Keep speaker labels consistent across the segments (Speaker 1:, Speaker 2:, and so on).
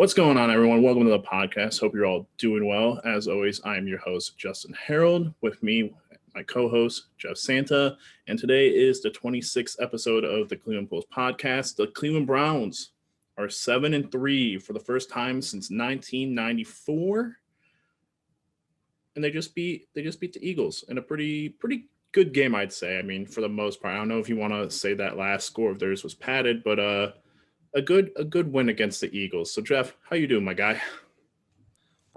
Speaker 1: What's going on, everyone? Welcome to the podcast. Hope you're all doing well. As always, I am your host, Justin Harold. With me, my co-host, Jeff Santa. And today is the 26th episode of the Cleveland Post podcast. The Cleveland Browns are 7-3 for the first time since 1994. And they just beat the Eagles in a pretty good game, I'd say. I mean, for the most part. I don't know if you want to say that last score of theirs was padded, but a good win against the Eagles. So, Jeff, how you doing, my guy?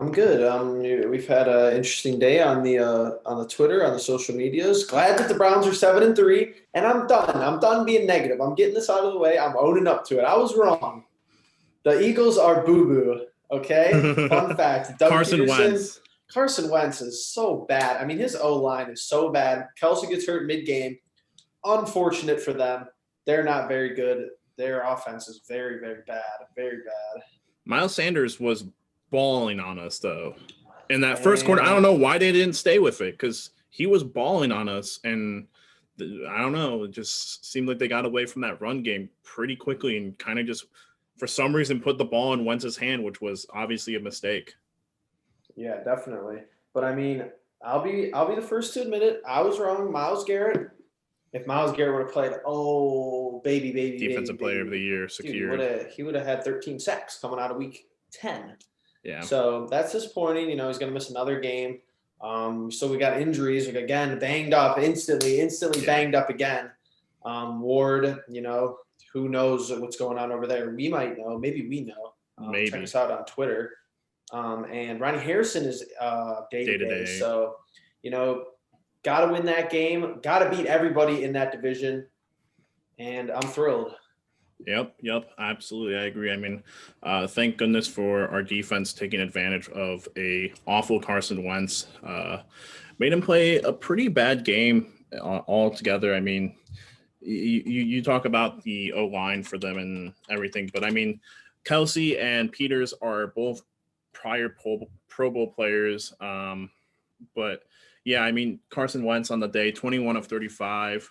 Speaker 2: I'm good. We've had an interesting day on the Twitter, on the social medias. Glad that the Browns are 7-3, and I'm done. I'm done being negative. I'm getting this out of the way. I'm owning up to it. I was wrong. The Eagles are boo-boo. Okay. Fun fact: Carson Wentz is so bad. I mean, his O-line is so bad. Kelsey gets hurt mid-game. Unfortunate for them. They're not very good. Their offense is very, very bad. Very bad.
Speaker 1: Miles Sanders was balling on us, though. In that first quarter, I don't know why they didn't stay with it, because he was balling on us, and I don't know, it just seemed like they got away from that run game pretty quickly and kind of just, for some reason, put the ball in Wentz's hand, which was obviously a mistake.
Speaker 2: Yeah, definitely. But, I mean, I'll be the first to admit it. I was wrong. Myles Garrett. If Myles Garrett would have played, baby.
Speaker 1: Defensive player of the year, secured.
Speaker 2: Dude, he would have had 13 sacks coming out of week 10.
Speaker 1: Yeah.
Speaker 2: So that's disappointing. You know, he's going to miss another game. So we got injuries. We got, again, banged up instantly banged up again. Ward, you know, who knows what's going on over there. We might know. Maybe we know.
Speaker 1: Maybe.
Speaker 2: Check us out on Twitter. And Ronnie Harrison is day-to-day. So, you know, got to win that game. Got to beat everybody in that division. And I'm thrilled.
Speaker 1: Yep, absolutely. I agree. I mean, thank goodness for our defense taking advantage of a awful Carson Wentz. Made him play a pretty bad game altogether. I mean, you talk about the O-line for them and everything, but I mean, Kelsey and Peters are both prior Pro Bowl players. But yeah, I mean, Carson Wentz on the day, 21 of 35.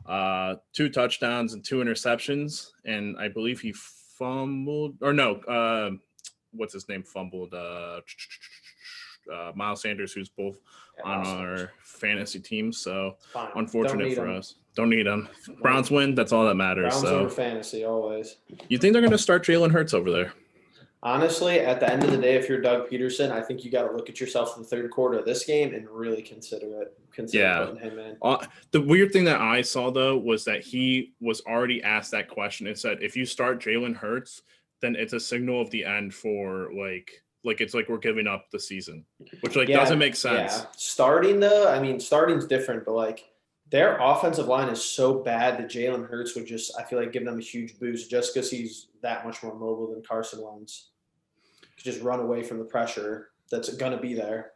Speaker 1: 2 touchdowns and 2 interceptions, and I believe he fumbled, or no, what's his name fumbled? Miles Sanders, who's both on our fantasy team. So
Speaker 2: fine.
Speaker 1: Unfortunate for us. Don't need him. Browns win. That's all that matters.
Speaker 2: Browns over fantasy always.
Speaker 1: You think they're going to start Jalen Hurts over there?
Speaker 2: Honestly, at the end of the day, if you're Doug Peterson, I think you got to look at yourself in the third quarter of this game and really consider it. Putting him in.
Speaker 1: The weird thing that I saw, though, was that he was already asked that question. It said, if you start Jalen Hurts, then it's a signal of the end for, like it's like we're giving up the season, which, doesn't make sense.
Speaker 2: Yeah. Starting, though, I mean, starting's different, but, their offensive line is so bad that Jalen Hurts would just, I feel like, give them a huge boost just because he's that much more mobile than Carson Wentz. Just run away from the pressure that's going to be there.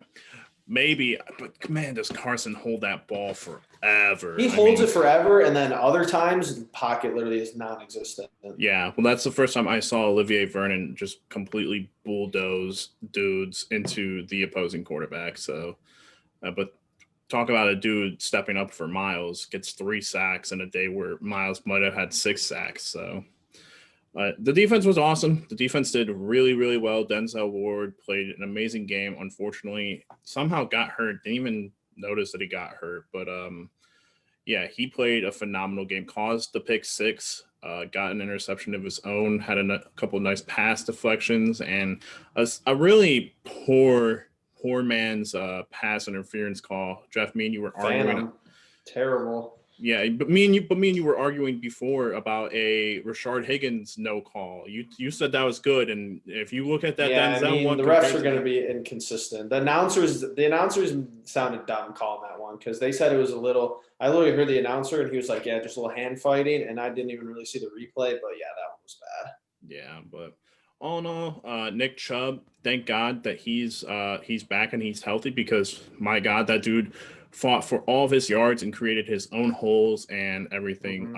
Speaker 1: Maybe, but man, does Carson hold that ball forever?
Speaker 2: He holds it forever, and then other times the pocket literally is non-existent.
Speaker 1: Yeah, well, that's the first time I saw Olivier Vernon just completely bulldoze dudes into the opposing quarterback. So, but talk about a dude stepping up for Miles, gets 3 sacks in a day where Miles might have had 6 sacks. So. The defense was awesome. The defense did really, really well. Denzel Ward played an amazing game. Unfortunately, somehow got hurt. Didn't even notice that he got hurt. But, yeah, he played a phenomenal game. Caused the pick 6, got an interception of his own, had a couple nice pass deflections, and a really poor man's pass interference call. Jeff, me and you were arguing.
Speaker 2: Terrible.
Speaker 1: Yeah, but me and you were arguing before about a Rashard Higgins no call. You said that was good, and if you look at that, Denzel one,
Speaker 2: the refs are going to be inconsistent. The announcers sounded dumb calling that one because they said it was a little. I literally heard the announcer, and he was like, "Yeah, just a little hand fighting," and I didn't even really see the replay, but yeah, that one was bad.
Speaker 1: Yeah, but all in all, Nick Chubb, thank God that he's back and he's healthy, because my God, that dude fought for all of his yards and created his own holes and everything.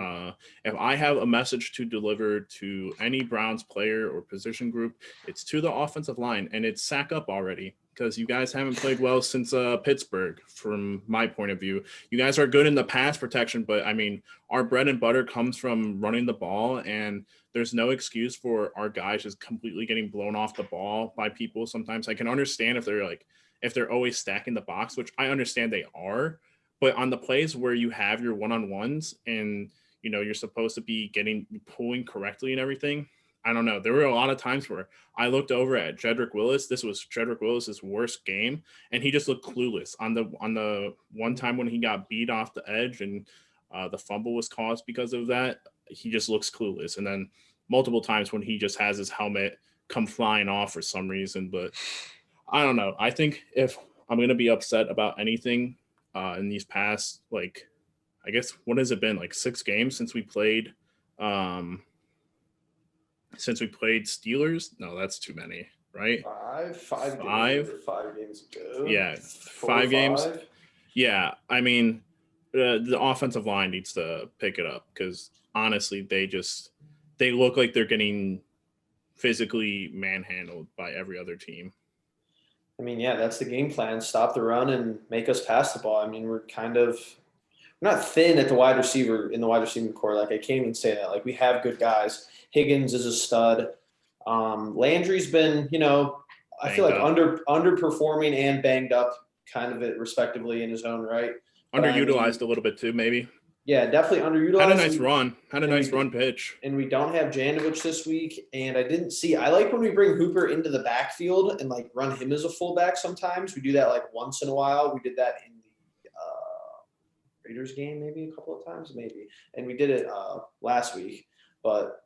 Speaker 1: If I have a message to deliver to any Browns player or position group, it's to the offensive line, and it's sack up already, because you guys haven't played well since Pittsburgh. From my point of view, you guys are good in the pass protection, but I mean, our bread and butter comes from running the ball, and there's no excuse for our guys just completely getting blown off the ball by people. Sometimes I can understand if they're always stacking the box, which I understand they are, but on the plays where you have your one-on-ones and you're supposed to be pulling correctly and everything, I don't know. There were a lot of times where I looked over at Jedrick Willis. This was Jedrick Willis's worst game, and he just looked clueless on the one time when he got beat off the edge and the fumble was caused because of that. He just looks clueless, and then multiple times when he just has his helmet come flying off for some reason. But I don't know. I think if I'm going to be upset about anything in these past, like, I guess, what has it been, like 6 games since we played Steelers? No, that's too many, right?
Speaker 2: Five games ago.
Speaker 1: Yeah, 5 games. Yeah, I mean, the offensive line needs to pick it up, because honestly, they look like they're getting physically manhandled by every other team.
Speaker 2: I mean, yeah, that's the game plan. Stop the run and make us pass the ball. I mean, we're not thin at the wide receiver core. Like, I can't even say that. Like, we have good guys. Higgins is a stud. Landry's been, I feel like underperforming and banged up, kind of it respectively in his own right.
Speaker 1: Underutilized a little bit too, maybe.
Speaker 2: Yeah, definitely underutilized.
Speaker 1: Had a nice run pitch.
Speaker 2: And we don't have Janovich this week. And I like when we bring Hooper into the backfield and like run him as a fullback sometimes. We do that like once in a while. We did that in the Raiders game maybe a couple of times, maybe. And we did it last week. But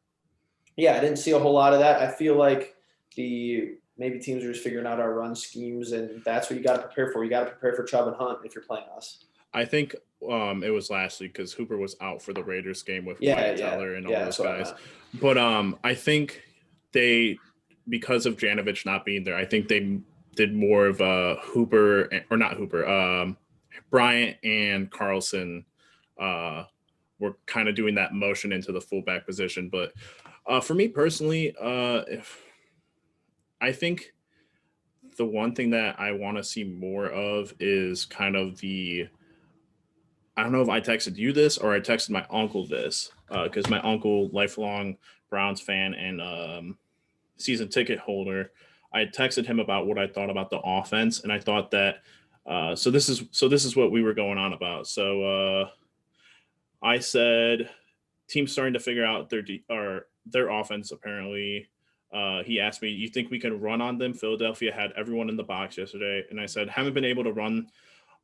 Speaker 2: yeah, I didn't see a whole lot of that. I feel like maybe teams are just figuring out our run schemes, and that's what you got to prepare for. You got to prepare for Chubb and Hunt if you're playing us.
Speaker 1: I think it was last week because Hooper was out for the Raiders game with Wyatt Teller and all those guys. But I think because of Janovich not being there, I think they did more of Bryant and Carlson were kind of doing that motion into the fullback position. But for me personally, I think the one thing that I want to see more of is kind of I don't know if I texted you this or I texted my uncle this, because my uncle, lifelong Browns fan and season ticket holder, I texted him about what I thought about the offense, and I thought that so this is what we were going on about. So I said teams starting to figure out their offense apparently. He asked me, you think we can run on them? Philadelphia had everyone in the box yesterday. And I said, haven't been able to run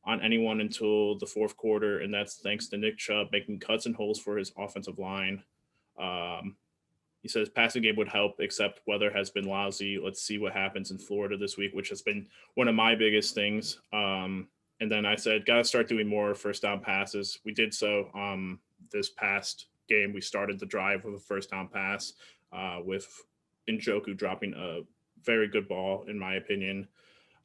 Speaker 1: on anyone until the fourth quarter, and that's thanks to Nick Chubb making cuts and holes for his offensive line. He says passing game would help, except weather has been lousy. Let's see what happens in Florida this week, which has been one of my biggest things. And then I said, got to start doing more first down passes. We did so this past game. We started the drive with a first down pass with Njoku dropping a very good ball, in my opinion.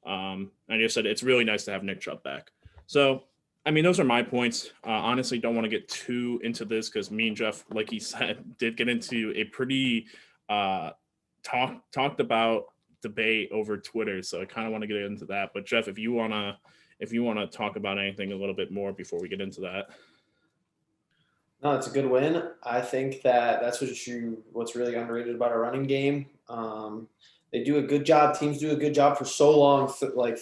Speaker 1: I just said it's really nice to have Nick Chubb back. So, I mean, those are my points. Honestly, don't want to get too into this because me and Jeff, like he said, did get into a pretty talked about debate over Twitter. So I kind of want to get into that. But Jeff, if you wanna talk about anything a little bit more before we get into that.
Speaker 2: No, it's a good win. I think that's what's really underrated about our running game. They do a good job. Teams do a good job for so long, like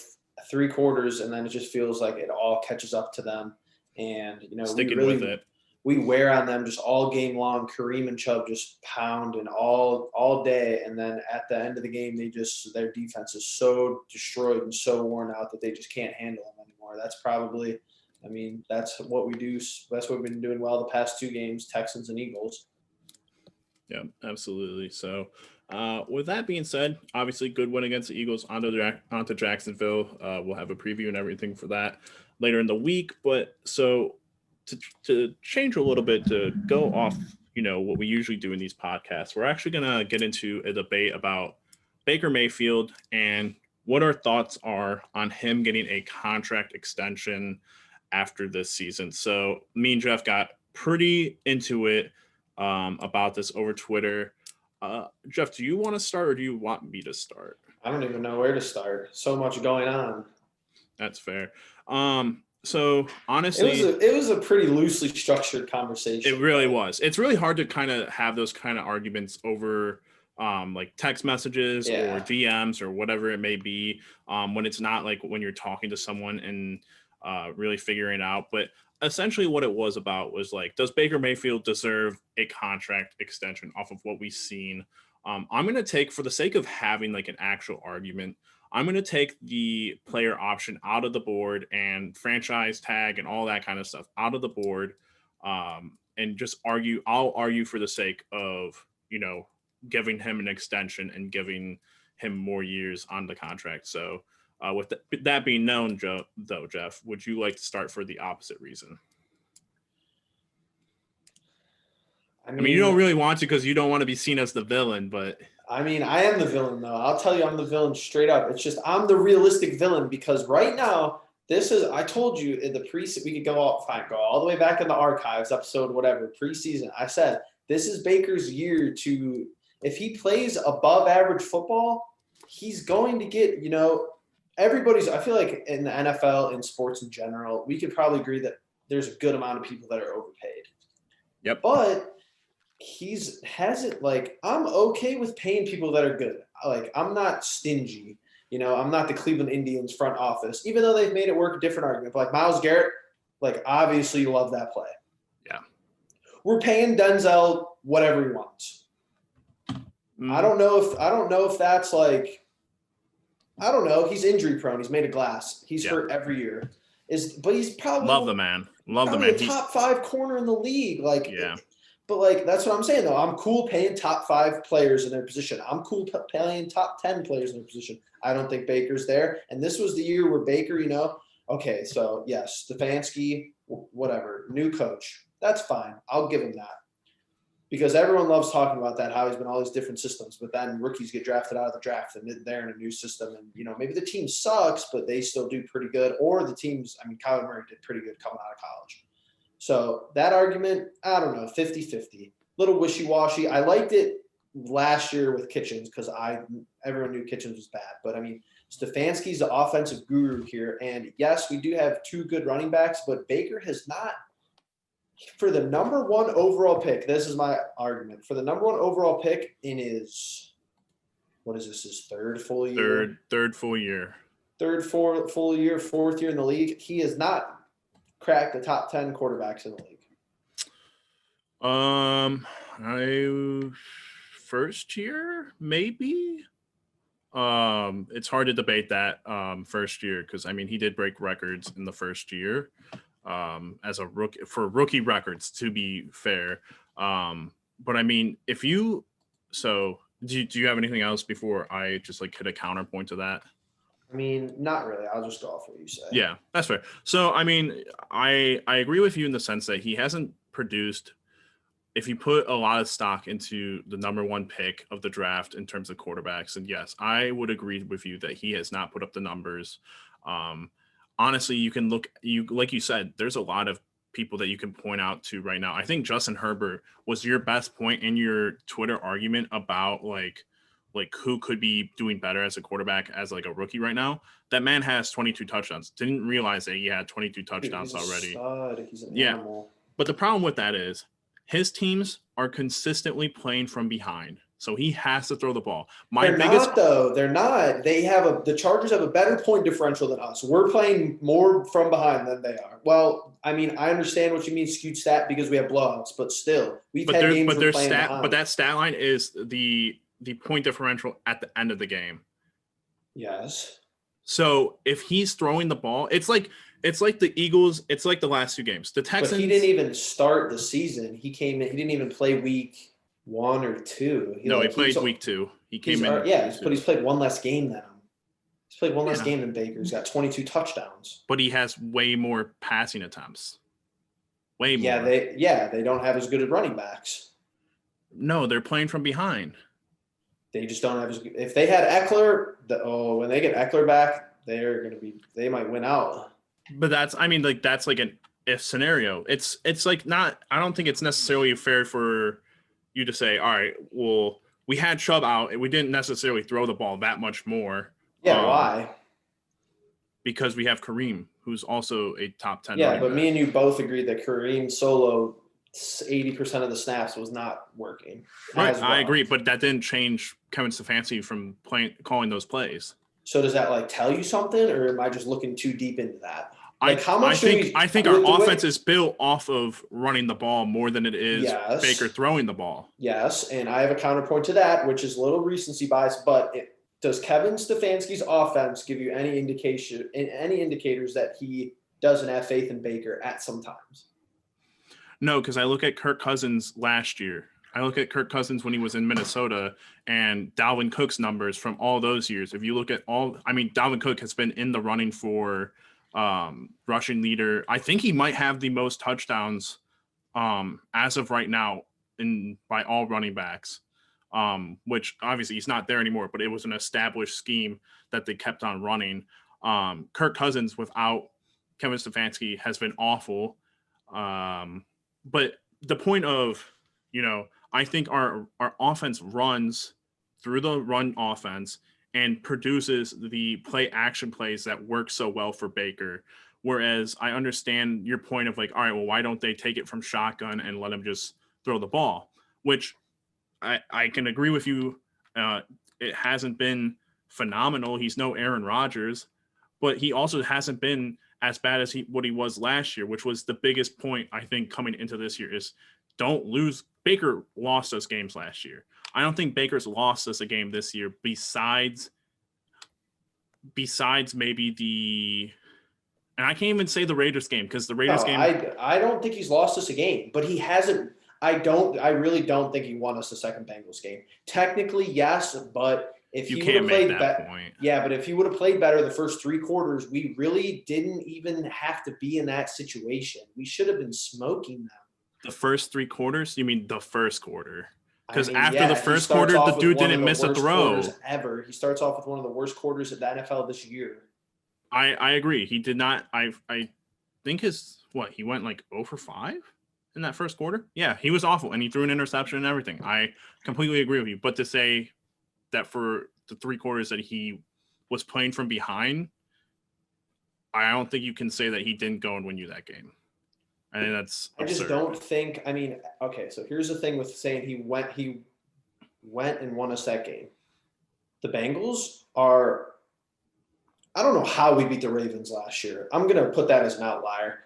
Speaker 2: 3 quarters, and then it just feels like it all catches up to them. And
Speaker 1: sticking with it,
Speaker 2: we wear on them just all game long. Kareem and Chubb just pound and all day, and then at the end of the game, their defense is so destroyed and so worn out that they just can't handle them anymore. That's what we do. That's what we've been doing well the past 2 games, Texans and Eagles.
Speaker 1: Yeah, absolutely. So with that being said, obviously good win against the Eagles onto Jacksonville. We'll have a preview and everything for that later in the week. But so to change a little bit, to go off, what we usually do in these podcasts, we're actually going to get into a debate about Baker Mayfield and what our thoughts are on him getting a contract extension after this season. So me and Jeff got pretty into it about this over Twitter. Jeff, do you want to start or do you want me to start?
Speaker 2: I don't even know where to start. So much going on.
Speaker 1: That's fair. So honestly,
Speaker 2: it was a pretty loosely structured conversation.
Speaker 1: It really was. It's really hard to kind of have those kind of arguments over like text messages or DMs or whatever it may be when it's not like when you're talking to someone and really figuring it out. But essentially what it was about was like, does Baker Mayfield deserve a contract extension off of what we've seen? I'm going to take, for the sake of having like an actual argument, I'm going to take the player option out of the board and franchise tag and all that kind of stuff out of the board. And just argue. I'll argue for the sake of, giving him an extension and giving him more years on the contract. So with that being known, Jeff, would you like to start for the opposite reason? I mean, you don't really want to because you don't want to be seen as the villain, but
Speaker 2: I mean, I am the villain, though. I'll tell you, I'm the villain straight up. It's just I'm the realistic villain because right now, I told you in the preseason, we could go all the way back in the archives, episode whatever, preseason. I said, this is Baker's year to, if he plays above average football, he's going to get, I feel like in the NFL, in sports in general, we could probably agree that there's a good amount of people that are overpaid.
Speaker 1: Yep.
Speaker 2: But I'm okay with paying people that are good. Like, I'm not stingy. I'm not the Cleveland Indians front office, even though they've made it work a different argument. But like Myles Garrett, like obviously you love that play.
Speaker 1: Yeah.
Speaker 2: We're paying Denzel whatever he wants. Mm-hmm. I don't know if that's like, I don't know. He's injury prone. He's made of glass. He's hurt every year. But he's probably
Speaker 1: love the man. A
Speaker 2: top 5 corner in the league. Like, yeah. But, like, that's what I'm saying, though. I'm cool paying top 5 players in their position. I'm cool paying top 10 players in their position. I don't think Baker's there. And this was the year where Baker, okay, so, yes, Stefanski, whatever, new coach. That's fine. I'll give him that. Because everyone loves talking about that, how he's been all these different systems. But then rookies get drafted out of the draft, and they're in a new system. And, maybe the team sucks, but they still do pretty good. Or the teams – Kyler Murray did pretty good coming out of college. So that argument, I don't know, 50-50. Little wishy-washy. I liked it last year with Kitchens because everyone knew Kitchens was bad. But, Stefanski's the offensive guru here. And, yes, we do have 2 good running backs, but Baker has not – for the number 1 overall pick, this is my argument. For the number 1 overall pick in his – what is this, his 3rd full year?
Speaker 1: Third full year.
Speaker 2: Full year, 4th year in the league. He is not – crack the top 10 quarterbacks in the
Speaker 1: league? First year, maybe. It's hard to debate that first year because he did break records in the first year as a rookie for rookie records, to be fair. But if you do you have anything else before I just like hit a counterpoint to that?
Speaker 2: Not really. I'll just go off what you say.
Speaker 1: Yeah, that's fair. So, I agree with you in the sense that he hasn't produced, if you put a lot of stock into the number 1 pick of the draft in terms of quarterbacks, and yes, I would agree with you that he has not put up the numbers. Honestly, you can like you said, there's a lot of people that you can point out to right now. I think Justin Herbert was your best point in your Twitter argument about like who could be doing better as a quarterback as like a rookie right now. That man has 22 touchdowns. Didn't realize that he had 22 touchdowns already.
Speaker 2: He's an animal.
Speaker 1: But the problem with that is his teams are consistently playing from behind. So he has to throw the ball.
Speaker 2: They're not. The Chargers have a better point differential than us. We're playing more from behind than they are. Well, I understand what you mean skewed stat because we have blowouts, but still,
Speaker 1: but that stat line is the point differential at the end of the game.
Speaker 2: Yes.
Speaker 1: So if he's throwing the ball, it's like the Eagles. It's like the last 2 games. The Texans.
Speaker 2: But he didn't even start the season. He came in. He didn't even play week 1 or 2.
Speaker 1: He played week 2. He came in.
Speaker 2: But he's played one less game than him. He's played one less game than Baker. He's got 22 touchdowns.
Speaker 1: But he has way more passing attempts. Way more.
Speaker 2: They don't have as good as running backs.
Speaker 1: No, they're playing from behind.
Speaker 2: They just don't have as good. If they had Eckler, when they get Eckler back, they might win out.
Speaker 1: But that's like an if scenario. It's like not. I don't think it's necessarily fair for you to say, all right, well, we had Chubb out and we didn't necessarily throw the ball that much more.
Speaker 2: Yeah, why?
Speaker 1: Because we have Kareem, who's also a top 10
Speaker 2: Yeah,
Speaker 1: running
Speaker 2: but
Speaker 1: back.
Speaker 2: me and you both agreed that Kareem solo 80% of the snaps was not working.
Speaker 1: Right, I agree, but that didn't change Kevin Stefanski from calling those plays.
Speaker 2: So does that like tell you something, or am I just looking too deep into that?
Speaker 1: Like how much I think our offense is built off of running the ball more than it is Baker throwing the ball.
Speaker 2: Yes, and I have a counterpoint to that, which is a little recency bias. But does Kevin Stefanski's offense give you any indicators that he doesn't have faith in Baker at some times?
Speaker 1: No, because I look at Kirk Cousins last year. I look at Kirk Cousins when he was in Minnesota and Dalvin Cook's numbers from all those years. If you look at Dalvin Cook has been in the running for rushing leader. I think he might have the most touchdowns as of right now by all running backs, which obviously he's not there anymore, but it was an established scheme that they kept on running. Kirk Cousins without Kevin Stefanski has been awful. But the point of, I think our offense runs through the run offense and produces the play action plays that work so well for Baker. Whereas I understand your point of like, all right, well, why don't they take it from shotgun and let him just throw the ball? Which I can agree with you. It hasn't been phenomenal. He's no Aaron Rodgers, but he also hasn't been as bad as what he was last year, which was the biggest point I think coming into this year is don't lose. Baker lost us games last year. I don't think Baker's lost us a game this year besides maybe and I can't even say the Raiders game because the Raiders game.
Speaker 2: I don't think he's lost us a game, but he hasn't. I really don't think he won us the second Bengals game. Technically, yes, but if he would have played better, but if he would have played better the first three quarters, we really didn't even have to be in that situation. We should have been smoking them.
Speaker 1: The first three quarters? You mean the first quarter? Because after the first quarter, the dude didn't miss a throw.
Speaker 2: Ever. He starts off with one of the worst quarters of the NFL this year.
Speaker 1: I agree. He did not. I think he went like 0 for 5 in that first quarter. Yeah, he was awful, and he threw an interception and everything. I completely agree with you. But to say that for the 3 quarters that he was playing from behind, I don't think you can say that he didn't go and win you that game. I think that's absurd.
Speaker 2: I just don't think. I mean, okay. So here's the thing with saying he went and won us that game. The Bengals are. I don't know how we beat the Ravens last year. I'm gonna put that as an outlier.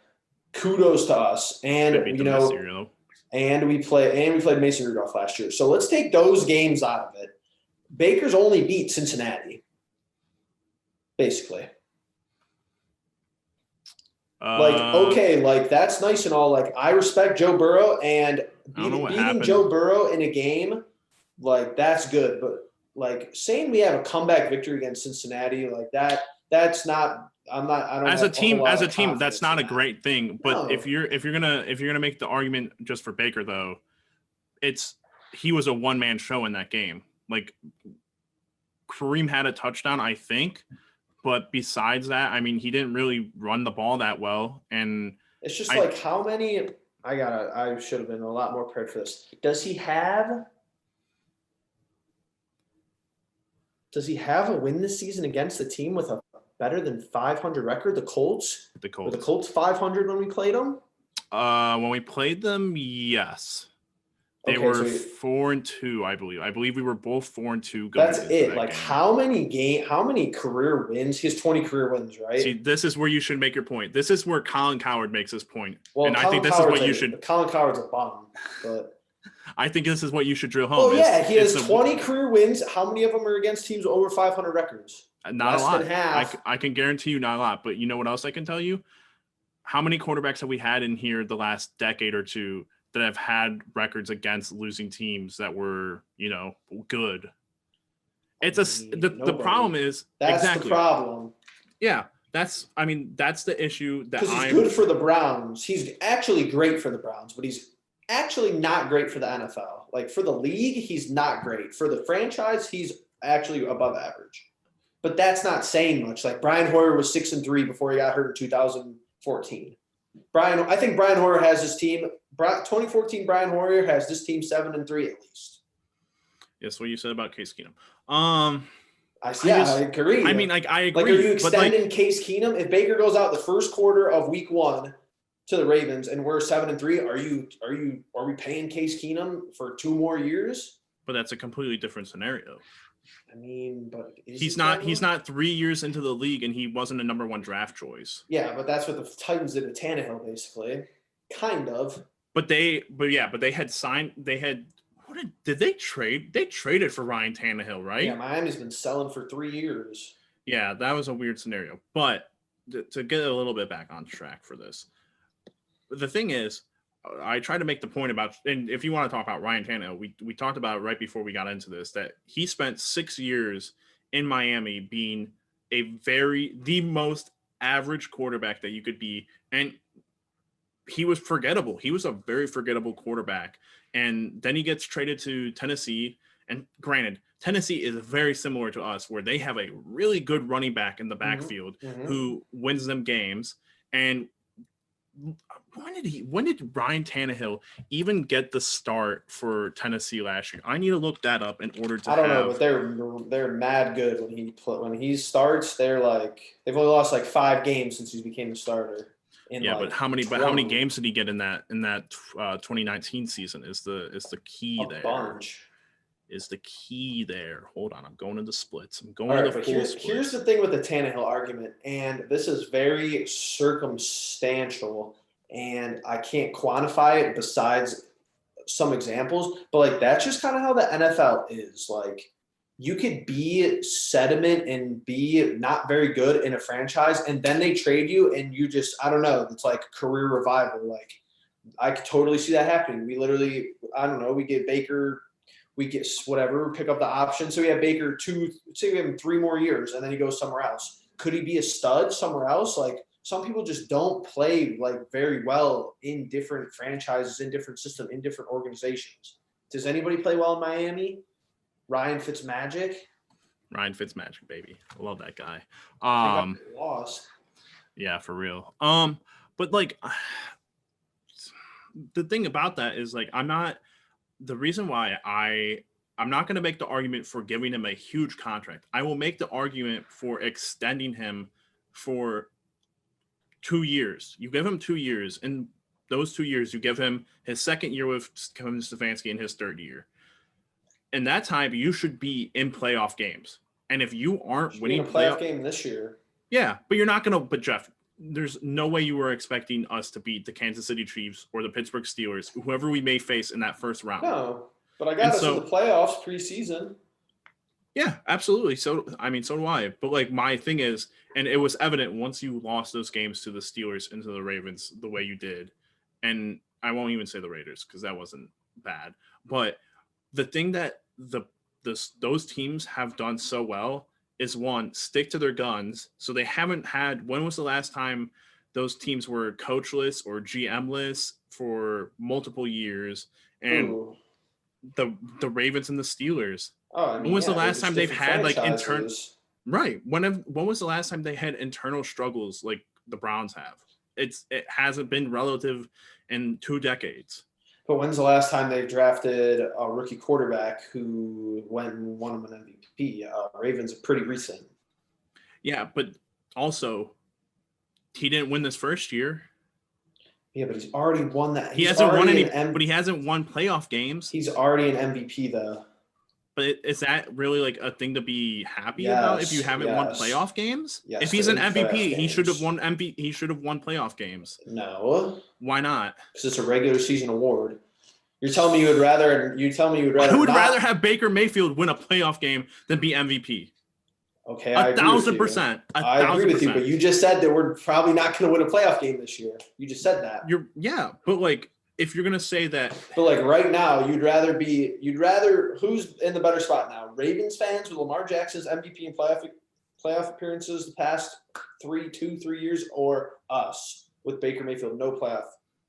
Speaker 2: Kudos to us, and and we played Mason Rudolph last year. So let's take those games out of it. Baker's only beat Cincinnati, basically. That's nice and all. Like, I respect Joe Burrow, and beating Joe Burrow in a game, like, that's good. But like saying we have a comeback victory against Cincinnati, like that's not. I don't.
Speaker 1: As a team, that's not a great thing. But no. if you're gonna make the argument just for Baker, though, he was a one-man show in that game. Like, Kareem had a touchdown, I think. But besides that, I mean, he didn't really run the ball that well. And
Speaker 2: it's just how many I should have been a lot more prepared for this. Does he have a win this season against the team with a better than 500 record? The Colts? Were the Colts 500 when we played them?
Speaker 1: When we played them, yes. They were 4-2, I believe. I believe we were both 4-2.
Speaker 2: That's it. Like, how many career wins? He has 20 career wins, right?
Speaker 1: See, this is where you should make your point. This is where Colin Cowherd makes his point. Well, and I think this is what you should.
Speaker 2: Colin Cowherd's a bum, but
Speaker 1: I think this is what you should drill home.
Speaker 2: Oh yeah, he has 20 career wins. How many of them are against teams over 500 records?
Speaker 1: Not a lot. Less than half. I can guarantee you, not a lot. But you know what else I can tell you? How many quarterbacks have we had in here the last decade or two that have had records against losing teams that were, good? The problem is
Speaker 2: that's the problem.
Speaker 1: Yeah, that's the issue.
Speaker 2: Because he's good for the Browns. He's actually great for the Browns, but he's actually not great for the NFL. Like, for the league, he's not great. For the franchise, he's actually above average. but that's not saying much. Like Brian Hoyer was 6-3 before he got hurt in 2014. I think Brian Hoyer has his team. 2014 Brian Hoyer has this team 7-3 at least.
Speaker 1: Yes, what you said about Case Keenum.
Speaker 2: I agree.
Speaker 1: I mean, like I agree.
Speaker 2: Like, are you extending Case Keenum? If Baker goes out the first quarter of Week 1 to the Ravens and we're 7-3, are we paying Case Keenum for 2 more years?
Speaker 1: But that's a completely different scenario.
Speaker 2: I mean, but
Speaker 1: he's not 3 years into the league and he wasn't a number 1 draft choice.
Speaker 2: Yeah, but that's what the Titans did with Tannehill, basically. Kind of.
Speaker 1: But they had signed. Did they trade? They traded for Ryan Tannehill, right?
Speaker 2: Yeah, Miami's been selling for 3 years.
Speaker 1: Yeah, that was a weird scenario. But to get a little bit back on track for this, the thing is, I tried to make the point about, and if you want to talk about Ryan Tannehill, we talked about it right before we got into this, that he spent 6 years in Miami being the most average quarterback that you could be, and he was forgettable. He was a very forgettable quarterback. And then he gets traded to Tennessee. And granted, Tennessee is very similar to us, where they have a really good running back in the backfield who wins them games. And when did Ryan Tannehill even get the start for Tennessee last year? I need to look that up in order to.
Speaker 2: I don't know, but they're mad good when he starts. They're like, they've only lost like 5 games since he became the starter.
Speaker 1: But how many games did he get in that 2019 season is the key there.
Speaker 2: Bunch.
Speaker 1: Is the key there. Hold on, I'm going into splits. I'm going to the full splits.
Speaker 2: Here's the thing with the Tannehill argument, and this is very circumstantial, and I can't quantify it besides some examples, but like that's just kind of how the NFL is. Like, you could be sediment and be not very good in a franchise, and then they trade you, and you just, I don't know, it's like career revival. Like, I could totally see that happening. We literally, I don't know, we get Baker, we get whatever, pick up the option. So we have Baker say we have him 3 more years, and then he goes somewhere else. Could he be a stud somewhere else? Like, some people just don't play like very well in different franchises, in different systems, in different organizations. Does anybody play well in Miami? Ryan Fitzmagic,
Speaker 1: baby. I love that guy.
Speaker 2: Lost.
Speaker 1: Yeah, for real. But like the thing about that is like the reason why I'm not going to make the argument for giving him a huge contract. I will make the argument for extending him for 2 years. You give him 2 years, and those 2 years you give him his second year with Kevin Stefanski and his third year. In that time, you should be in playoff games. And if you aren't winning
Speaker 2: a playoff game this year.
Speaker 1: Yeah, but you're not going to. But Jeff, there's no way you were expecting us to beat the Kansas City Chiefs or the Pittsburgh Steelers, whoever we may face in that first round.
Speaker 2: No, but I got us in the playoffs preseason.
Speaker 1: Yeah, absolutely. So do I. But like my thing is, and it was evident once you lost those games to the Steelers and to the Ravens the way you did, and I won't even say the Raiders because that wasn't bad, but the thing that those teams have done so well is, one, stick to their guns. So they haven't had. When was the last time those teams were coachless or GM-less for multiple years? And the Ravens and the Steelers. When was the last time they've had like internal? Right. When was the last time they had internal struggles like the Browns have? It hasn't been relative in 2 decades.
Speaker 2: But when's the last time they drafted a rookie quarterback who went and won him an MVP? Ravens are pretty recent.
Speaker 1: Yeah, but also he didn't win this first year.
Speaker 2: Yeah, but he's already won that.
Speaker 1: He hasn't won any, but he hasn't won playoff games.
Speaker 2: He's already an MVP though.
Speaker 1: But is that really like a thing to be happy about if you haven't won playoff games?
Speaker 2: Yes,
Speaker 1: if he's an MVP, he should have won He should have won playoff games.
Speaker 2: No.
Speaker 1: Why not?
Speaker 2: Because it's a regular season award. You're telling me you would rather.
Speaker 1: I would rather have Baker Mayfield win a playoff game than be MVP.
Speaker 2: Okay,
Speaker 1: 1,000%.
Speaker 2: I agree with you, but you just said that we're probably not going to win a playoff game this year. You just said that.
Speaker 1: But like, if you're gonna say that,
Speaker 2: but like right now, you'd rather who's in the better spot now? Ravens fans with Lamar Jackson's MVP and playoff appearances the past 3 years, or us with Baker Mayfield no playoff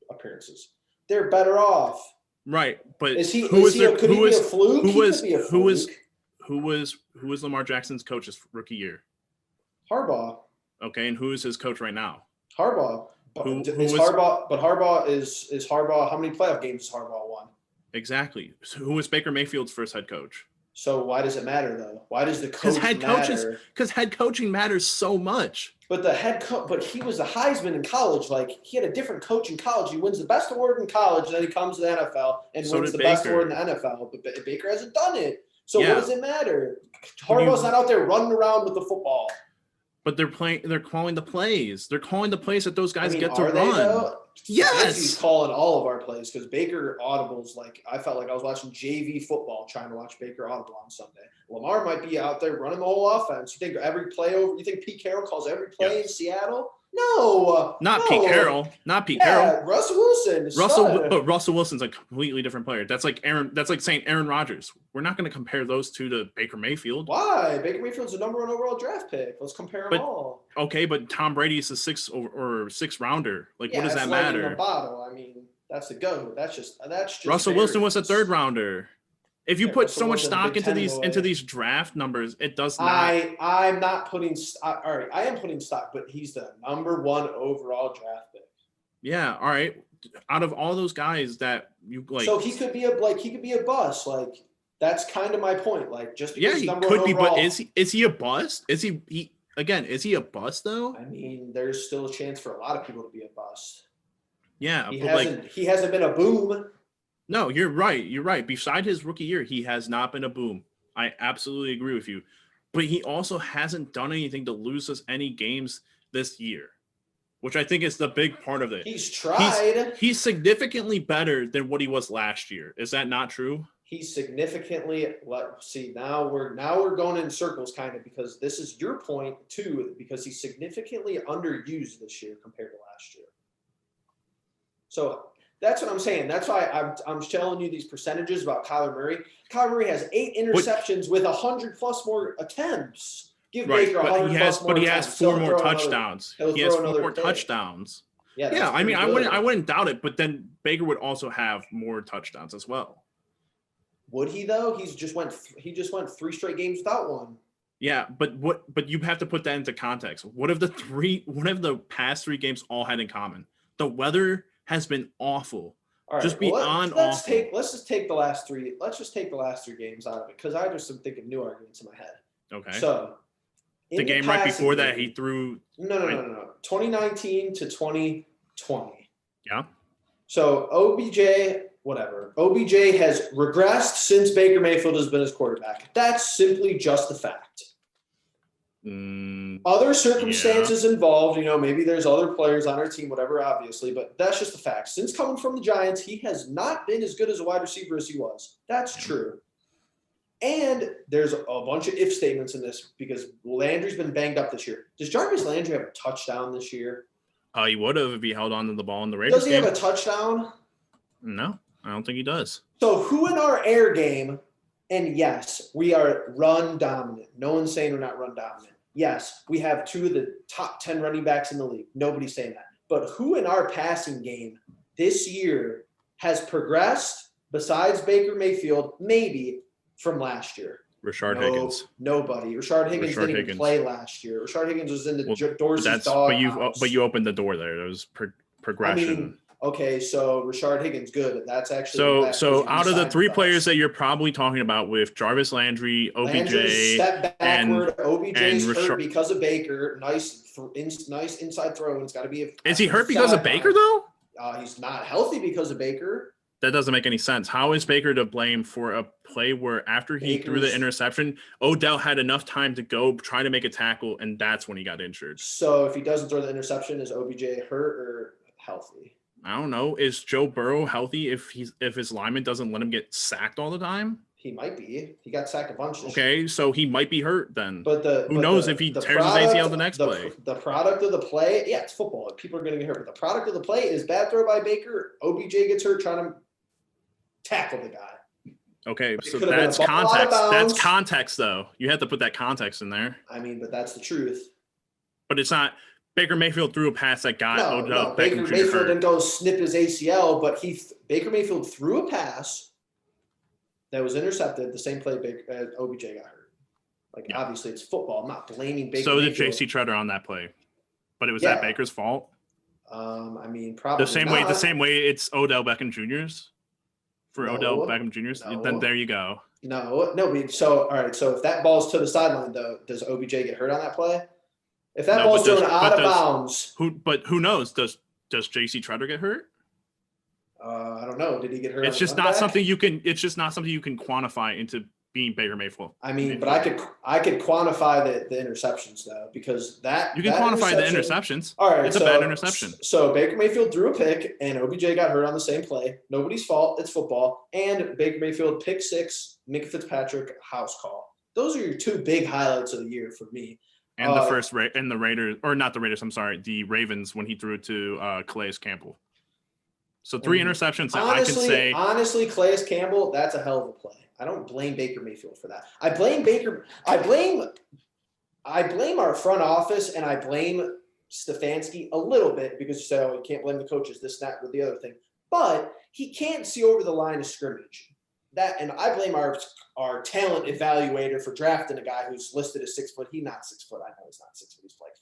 Speaker 2: appearances? They're better off.
Speaker 1: Right, but
Speaker 2: could he be a fluke?
Speaker 1: who was Lamar Jackson's coach his rookie year?
Speaker 2: Harbaugh.
Speaker 1: Okay, and who is his coach right now?
Speaker 2: Harbaugh.
Speaker 1: Who
Speaker 2: is
Speaker 1: was
Speaker 2: Harbaugh? But Harbaugh is Harbaugh. How many playoff games has Harbaugh won?
Speaker 1: exactly? So who was Baker Mayfield's first head coach?
Speaker 2: So why does it matter though? Why does the coach matter?
Speaker 1: Because head coaching matters so much.
Speaker 2: But the head coach, but he was a Heisman in college. Like he had a different coach in college. He wins the best award in college, and then he comes to the NFL and wins the best award in the NFL. But Baker hasn't done it. So what does it matter? Harbaugh's not out there running around with the football.
Speaker 1: But they're calling the plays. They're calling the plays that those guys get to
Speaker 2: run.
Speaker 1: Though? Yes.
Speaker 2: He's calling all of our plays because Baker audibles. Like I felt like I was watching JV football trying to watch Baker audible on Sunday. Lamar might be out there running the whole offense. You think every play over? You think Pete Carroll calls every play in Seattle? No,
Speaker 1: not Pete Carroll. Not Pete Carroll.
Speaker 2: Russell Wilson.
Speaker 1: But Russell Wilson's a completely different player. That's like saying Aaron Rodgers. We're not going to compare those two to Baker Mayfield.
Speaker 2: Why? Baker Mayfield's the number 1 overall draft pick. Let's compare them all.
Speaker 1: Okay, but Tom Brady's a 6th rounder. Like, what does that matter?
Speaker 2: In the bottle. I mean, that's a go. That's just.
Speaker 1: Russell Wilson was a 3rd rounder. If you put so much stock into these draft numbers, it does not.
Speaker 2: I'm not putting. All right, I am putting stock, but he's the number 1 overall draft pick.
Speaker 1: Yeah. All right. Out of all those guys that you like,
Speaker 2: so he could be a bust. Like that's kind of my point. Like just because
Speaker 1: he
Speaker 2: he's number
Speaker 1: could
Speaker 2: 1
Speaker 1: be,
Speaker 2: overall,
Speaker 1: but is he a bust? Is he a bust though?
Speaker 2: I mean, there's still a chance for a lot of people to be a bust.
Speaker 1: Yeah,
Speaker 2: he hasn't been a boom.
Speaker 1: No, you're right. You're right. Beside his rookie year, he has not been a boom. I absolutely agree with you. But he also hasn't done anything to lose us any games this year, which I think is the big part of it.
Speaker 2: He's tried.
Speaker 1: He's significantly better than what he was last year. Is that not true?
Speaker 2: He's significantly. Let's see. Now we're going in circles, kind of, because this is your point too. Because he's significantly underused this year compared to last year. So. That's what I'm saying. That's why I'm telling you these percentages about Kyler Murray. Kyler Murray has 8 interceptions with 100+ more attempts. Give Baker 100+ more.
Speaker 1: But he has 4 more touchdowns. He has 4 more touchdowns. Yeah. I mean, I wouldn't doubt it. But then Baker would also have more touchdowns as well.
Speaker 2: Would he though? He just went 3 straight games without one.
Speaker 1: Yeah, but you have to put that into context. What if the past 3 games all had in common? The weather has been awful.
Speaker 2: All right,
Speaker 1: just beyond awful.
Speaker 2: Let's just take the last 3 games out of it because I just am thinking new arguments in my head.
Speaker 1: Okay.
Speaker 2: So
Speaker 1: the game right before that he threw.
Speaker 2: No. 2019 to 2020.
Speaker 1: Yeah.
Speaker 2: So OBJ has regressed since Baker Mayfield has been his quarterback. That's simply just a fact. Other circumstances involved, maybe there's other players on our team, whatever, obviously, but that's just a fact. Since coming from the Giants, he has not been as good as a wide receiver as he was. That's true. And there's a bunch of if statements in this because Landry's been banged up this year. Does Jarvis Landry have a touchdown this year?
Speaker 1: He would have if he held on to the ball in the Raiders.
Speaker 2: Does he have a touchdown?
Speaker 1: No, I don't think he does.
Speaker 2: So who in our air game, and yes, we are run dominant. No one's saying we're not run dominant. Yes, we have 2 of the top 10 running backs in the league. Nobody's saying that. But who in our passing game this year has progressed besides Baker Mayfield, maybe from last year?
Speaker 1: Higgins.
Speaker 2: Nobody. Rashard Higgins didn't even play last year. Rashard Higgins was in the Dorsey's dog.
Speaker 1: But you opened the door there. There was progression.
Speaker 2: I mean, okay, so Rashard Higgins, good. That's actually
Speaker 1: so out of the 3 players that you're probably talking about with Jarvis Landry, OBJ,
Speaker 2: step backward. OBJ's hurt because of Baker. Nice inside throw. And it's got to be.
Speaker 1: Is he hurt because of Baker though?
Speaker 2: He's not healthy because of Baker.
Speaker 1: That doesn't make any sense. How is Baker to blame for a play where after he threw the interception, Odell had enough time to go try to make a tackle, and that's when he got injured?
Speaker 2: So if he doesn't throw the interception, is OBJ hurt or healthy?
Speaker 1: I don't know. Is Joe Burrow healthy if his lineman doesn't let him get sacked all the time?
Speaker 2: He might be. He got sacked a bunch.
Speaker 1: Okay, so he might be hurt then.
Speaker 2: But
Speaker 1: who knows if he tears his ACL the next play?
Speaker 2: The product of the play, yeah, it's football. People are going to get hurt. But the product of the play is bad throw by Baker. OBJ gets hurt trying to tackle the guy.
Speaker 1: Okay, so that's context. That's context, though. You have to put that context in there.
Speaker 2: I mean, but that's the truth.
Speaker 1: But it's not. Baker Mayfield threw a pass that got
Speaker 2: no. Baker Mayfield didn't go snip his ACL, but Baker Mayfield threw a pass that was intercepted. The same play OBJ got hurt. Like,
Speaker 1: Yeah.
Speaker 2: obviously, it's football. I'm not blaming Baker
Speaker 1: So did
Speaker 2: Mayfield.
Speaker 1: J.C. Treader on that play, but it was
Speaker 2: Yeah.
Speaker 1: that Baker's fault.
Speaker 2: I mean, probably
Speaker 1: The same way it's Odell Beckham Jr.'s for Odell Beckham Jr.'s. Then there you go.
Speaker 2: No. So all right. So if that ball's to the sideline, though, does OBJ get hurt on that play? If that ball's thrown out of bounds,
Speaker 1: who knows? Does J.C. Treader get hurt?
Speaker 2: I don't know. Did he get hurt?
Speaker 1: It's just not something you can. It's just not something you can quantify into being Baker Mayfield.
Speaker 2: I mean, but I could quantify the interceptions though, because
Speaker 1: you can quantify the interceptions.
Speaker 2: All right,
Speaker 1: it's a bad interception.
Speaker 2: So Baker Mayfield threw a pick, and OBJ got hurt on the same play. Nobody's fault. It's football. And Baker Mayfield pick six, Minka Fitzpatrick house call. Those are your two big highlights of the year for me.
Speaker 1: And the Raiders, or not the Raiders. I'm sorry, the Ravens when he threw it to Calais Campbell. So 3 interceptions that I can say.
Speaker 2: Honestly, Calais Campbell, that's a hell of a play. I don't blame Baker Mayfield for that. I blame our front office, and I blame Stefanski a little bit because you say, oh, you can't blame the coaches, this, that, or the other thing. But he can't see over the line of scrimmage. And I blame our talent evaluator for drafting a guy who's listed as 6 foot. He's not 6 foot. I know he's not 6 foot. He's like 5'11".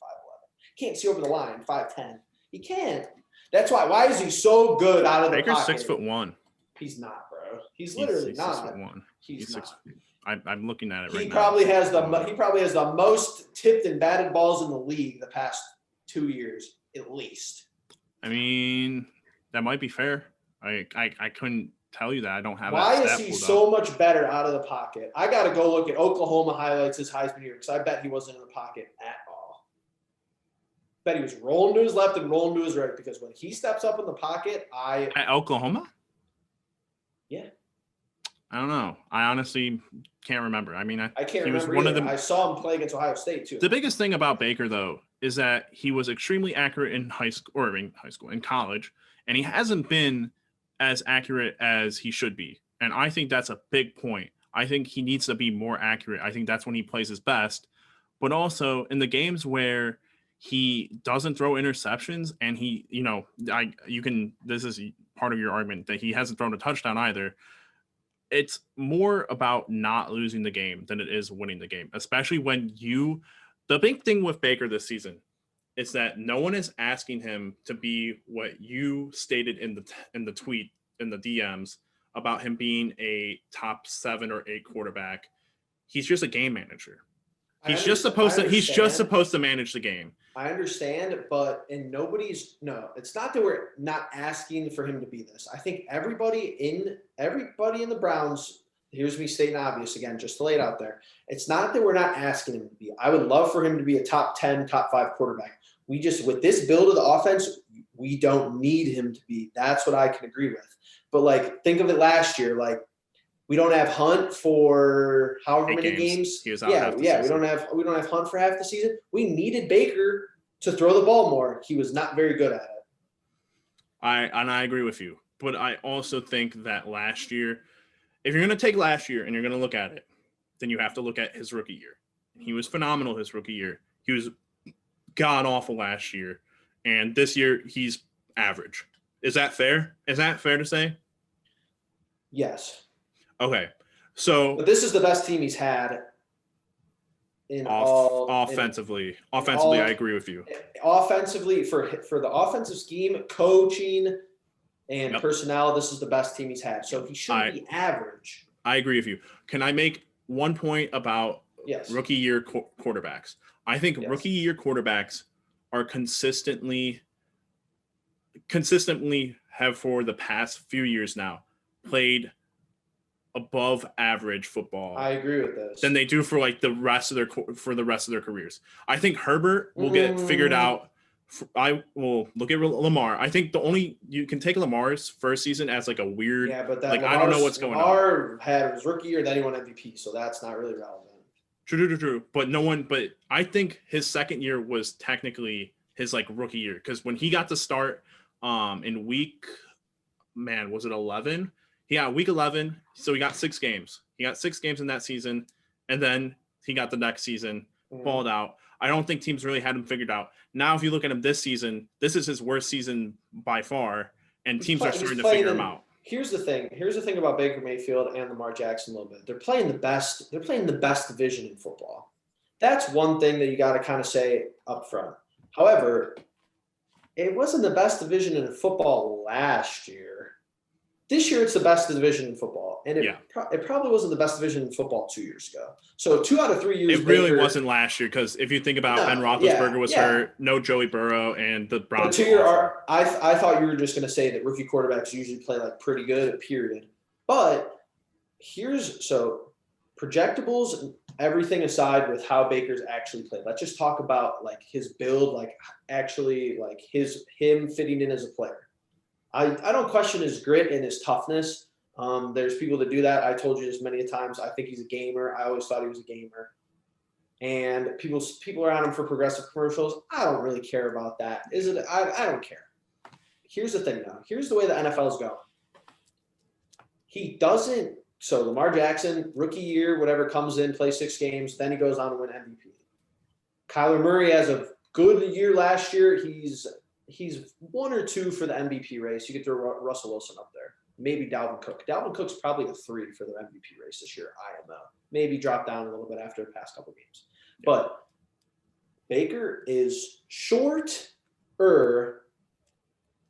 Speaker 2: Can't see over the line, 5'10". He can't. That's why. Why is he so good out of the
Speaker 1: Baker's
Speaker 2: pocket?
Speaker 1: 6'1".
Speaker 2: He's not, bro. He's literally not.
Speaker 1: 6'1".
Speaker 2: He's not.
Speaker 1: I'm looking at it right now.
Speaker 2: He probably has the most tipped and batted balls in the league the past 2 years, at least.
Speaker 1: I mean, that might be fair. I couldn't tell you that. I don't have.
Speaker 2: Why is he so much better out of the pocket? I got to go look at Oklahoma highlights his Heisman year because I bet he wasn't in the pocket at all. Bet he was rolling to his left and rolling to his right because when he steps up in the pocket,
Speaker 1: at Oklahoma.
Speaker 2: Yeah.
Speaker 1: I don't know. I honestly can't remember. I mean,
Speaker 2: I can't remember. I saw him play against Ohio State too.
Speaker 1: The biggest thing about Baker, though, is that he was extremely accurate in in college, and he hasn't been as accurate as he should be. And I think that's a big point. I think he needs to be more accurate. I think that's when he plays his best. But also in the games where he doesn't throw interceptions, and this is part of your argument that he hasn't thrown a touchdown either. It's more about not losing the game than it is winning the game, especially when the big thing with Baker this season is that no one is asking him to be what you stated in the tweet, in the DMs about him being a top 7 or 8 quarterback. He's just a game manager. He's just supposed to manage the game.
Speaker 2: I understand, but it's not that we're not asking for him to be this. I think everybody in the Browns, here's me stating obvious again, just to lay it out there. It's not that we're not asking him to be. I would love for him to be a top 10, top 5 quarterback. We just, with this build of the offense, we don't need him to be. That's what I can agree with. But like, think of it last year, like, we don't have Hunt for however many games.
Speaker 1: He was out we
Speaker 2: don't have Hunt for half the season. We needed Baker to throw the ball more. He was not very good at it.
Speaker 1: I agree with you. But I also think that last year, if you're going to take last year and you're going to look at it, then you have to look at his rookie year. He was phenomenal his rookie year. He was god awful last year. And this year he's average. Is that fair? Is that fair to say?
Speaker 2: Yes.
Speaker 1: Okay,
Speaker 2: but this is the best team he's had
Speaker 1: offensively. I agree with you.
Speaker 2: Offensively, for the offensive scheme, coaching, and personnel, this is the best team he's had. So he shouldn't be average.
Speaker 1: I agree with you. Can I make one point about rookie year quarterbacks? I think rookie year quarterbacks are consistently have for the past few years now played above average football.
Speaker 2: I agree with this.
Speaker 1: Than they do for like the rest of their careers. I think Herbert will get figured out. I will look at Lamar. I think you can take Lamar's first season as like a weird.
Speaker 2: Yeah, but
Speaker 1: I don't know what's going on.
Speaker 2: Lamar had his rookie year, then he won MVP, so that's not really relevant.
Speaker 1: True. But I think his second year was technically his like rookie year because when he got to start in week, was it 11? He got week 11, so he got 6 games. He got 6 games in that season, and then he got the next season, balled out. I don't think teams really had him figured out. Now, if you look at him this season, this is his worst season by far, and teams are starting to figure him out.
Speaker 2: Here's the thing. Here's the thing about Baker Mayfield and Lamar Jackson a little bit. They're playing the best. They're playing the best division in football. That's one thing that you got to kind of say up front. However, it wasn't the best division in football last year. This year, it's the best division in football, and it probably wasn't the best division in football 2 years ago. So 2 out of 3 years,
Speaker 1: it really wasn't last year because if you think about Ben Roethlisberger was hurt, no Joey Burrow, and the Browns.
Speaker 2: I thought you were just going to say that rookie quarterbacks usually play like pretty good, period. But projectables and everything aside with how Baker's actually played. Let's just talk about like his build, like actually like him fitting in as a player. I don't question his grit and his toughness. There's people that do that. I told you this many times. I think he's a gamer. I always thought he was a gamer. And people around him for progressive commercials, I don't really care about that. I don't care. Here's the thing though. Here's the way the NFL is going. He doesn't. So Lamar Jackson, rookie year, whatever, comes in, plays 6 games, then he goes on to win MVP. Kyler Murray has a good year last year. He's 1 or 2 for the MVP race. You could throw Russell Wilson up there. Maybe Dalvin Cook. Dalvin Cook's probably a 3 for the MVP race this year. IMO. Maybe drop down a little bit after the past couple games. But Baker is shorter for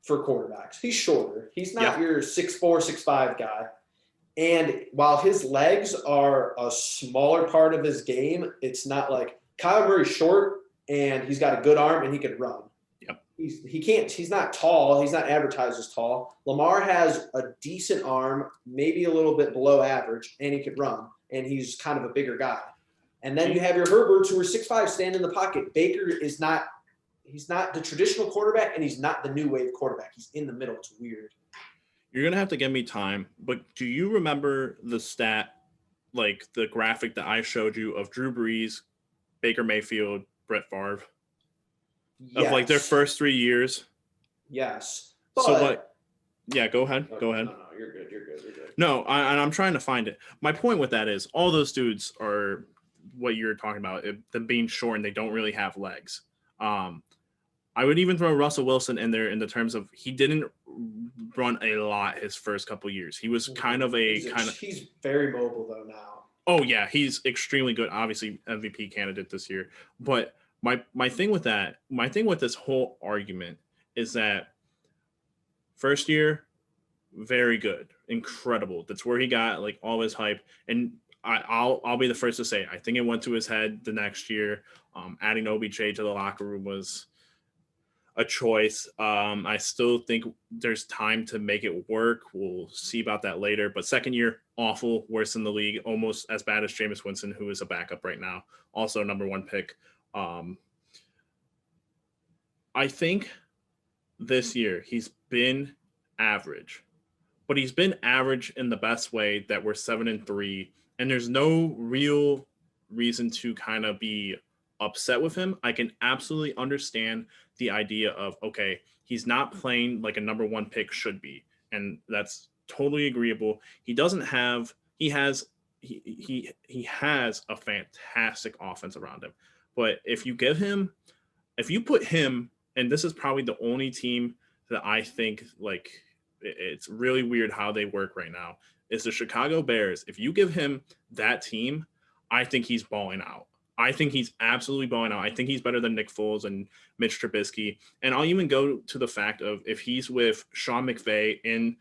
Speaker 2: quarterbacks. He's shorter. He's not your 6'4", 6'5" guy. And while his legs are a smaller part of his game, it's not like Kyler Murray's short and he's got a good arm and he can run. He's not tall. He's not advertised as tall. Lamar has a decent arm, maybe a little bit below average, and he can run. And he's kind of a bigger guy. And then you have your Herberts who are 6'5", stand in the pocket. Baker is not. He's not the traditional quarterback, and he's not the new wave quarterback. He's in the middle. It's weird.
Speaker 1: You're gonna have to give me time, but do you remember the stat, like the graphic that I showed you of Drew Brees, Baker Mayfield, Brett Favre? Of like their first 3 years.
Speaker 2: Yes.
Speaker 1: Yeah, go ahead. Go ahead.
Speaker 2: No, you're good.
Speaker 1: No, I'm trying to find it. My point with that is all those dudes are what you're talking about, them being short and they don't really have legs. I would even throw Russell Wilson in there in the terms of he didn't run a lot his first couple years. He was
Speaker 2: he's very mobile though now.
Speaker 1: Oh yeah, he's extremely good. Obviously MVP candidate this year. But my thing with this whole argument is that first year, very good, incredible. That's where he got like all his hype. And I'll be the first to say, I think it went to his head the next year. Adding OBJ to the locker room was a choice. I still think there's time to make it work. We'll see about that later. But second year, awful, worse in the league, almost as bad as Jameis Winston, who is a backup right now, also number 1 pick. I think this year he's been average, but he's been average in the best way that we're 7-3, and there's no real reason to kind of be upset with him. I can absolutely understand the idea of, okay, he's not playing like a number 1 pick should be, and that's totally agreeable. He has a fantastic offense around him. But if you put him, and this is probably the only team that I think like it's really weird how they work right now, is the Chicago Bears. If you give him that team, I think he's balling out. I think he's absolutely balling out. I think he's better than Nick Foles and Mitch Trubisky. And I'll even go to the fact of if he's with Sean McVay in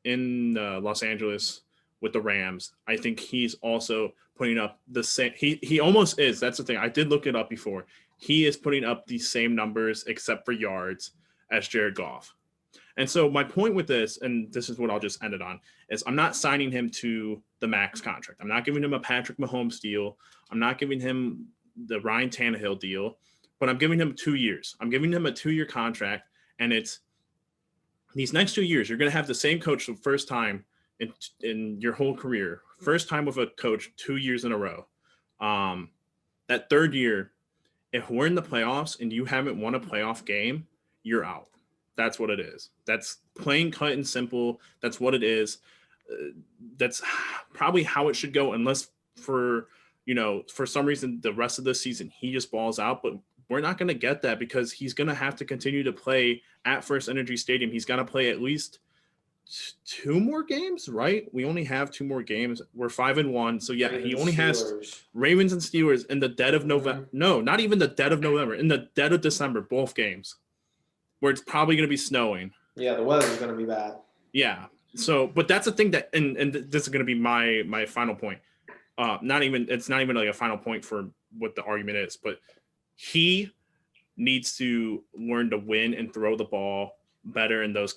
Speaker 1: Los Angeles with the Rams, I think he's also putting up the same. He almost is. That's the thing. I did look it up before. He is putting up the same numbers except for yards as Jared Goff. And so my point with this, and this is what I'll just end it on, is I'm not signing him to the max contract. I'm not giving him a Patrick Mahomes deal. I'm not giving him the Ryan Tannehill deal, but I'm giving him 2 years. I'm giving him a 2-year contract, and it's these next 2 years, you're going to have the same coach the first time in your whole career. First time with a coach 2 years in a row. That third year, if we're in the playoffs and you haven't won a playoff game, you're out. That's what it is. That's plain, cut, and simple. That's what it is. That's probably how it should go, unless for some reason the rest of the season he just balls out. But we're not going to get that because he's going to have to continue to play at First Energy Stadium. He's got to play at least 2 more games, right? We only have 2 more games. We're 5-1. So yeah, he only has Ravens and Steelers in the dead of November. No, not even the dead of November. In the dead of December, both games, where it's probably going to be snowing.
Speaker 2: Yeah, the weather's going to be bad.
Speaker 1: Yeah. So, but that's the thing that, and this is going to be my final point. It's not even like a final point for what the argument is, but he needs to learn to win and throw the ball better in those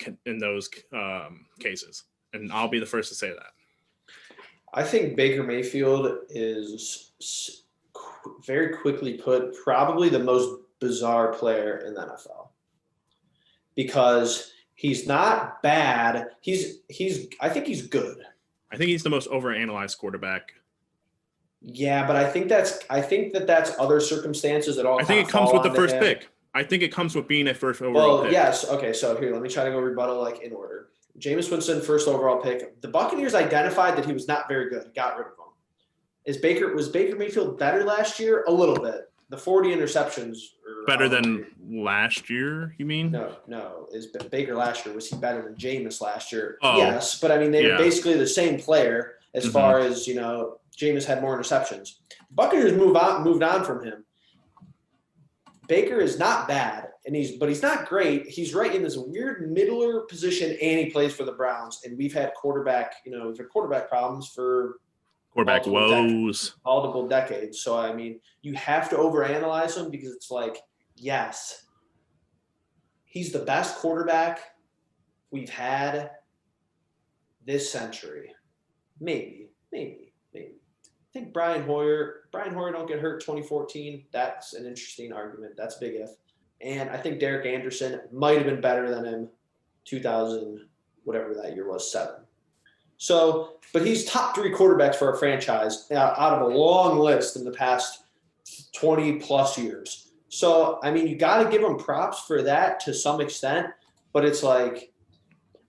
Speaker 1: cases, and I'll be the first to say that.
Speaker 2: I think Baker Mayfield is very quickly put probably the most bizarre player in the NFL because he's not bad. I think he's good.
Speaker 1: I think he's the most overanalyzed quarterback.
Speaker 2: Yeah, but I think that's other circumstances that all.
Speaker 1: I think it comes with the first pick. I think it comes with being a first overall pick.
Speaker 2: Yes. Okay, so here, let me try to go rebuttal like in order. Jameis Winston, first overall pick. The Buccaneers identified that he was not very good. Got rid of him. Was Baker Mayfield better last year? A little bit. The 40 interceptions.
Speaker 1: Better than last year, you mean?
Speaker 2: No. Is Baker last year? Was he better than Jameis last year?
Speaker 1: Oh,
Speaker 2: yes, but I mean they were basically the same player as far as Jameis had more interceptions. The Buccaneers moved on from him. Baker is not bad, but he's not great. He's right in this weird middler position, and he plays for the Browns. And we've had quarterback problems for multiple decades. So I mean, you have to overanalyze him because it's like, yes, he's the best quarterback we've had this century. Maybe. I think Brian Hoyer don't get hurt 2014. That's an interesting argument. That's a big if. And I think Derek Anderson might have been better than him 2000, whatever that year was, 7. So, but he's top 3 quarterbacks for our franchise out of a long list in the past 20 plus years. So, I mean, you got to give him props for that to some extent, but it's like,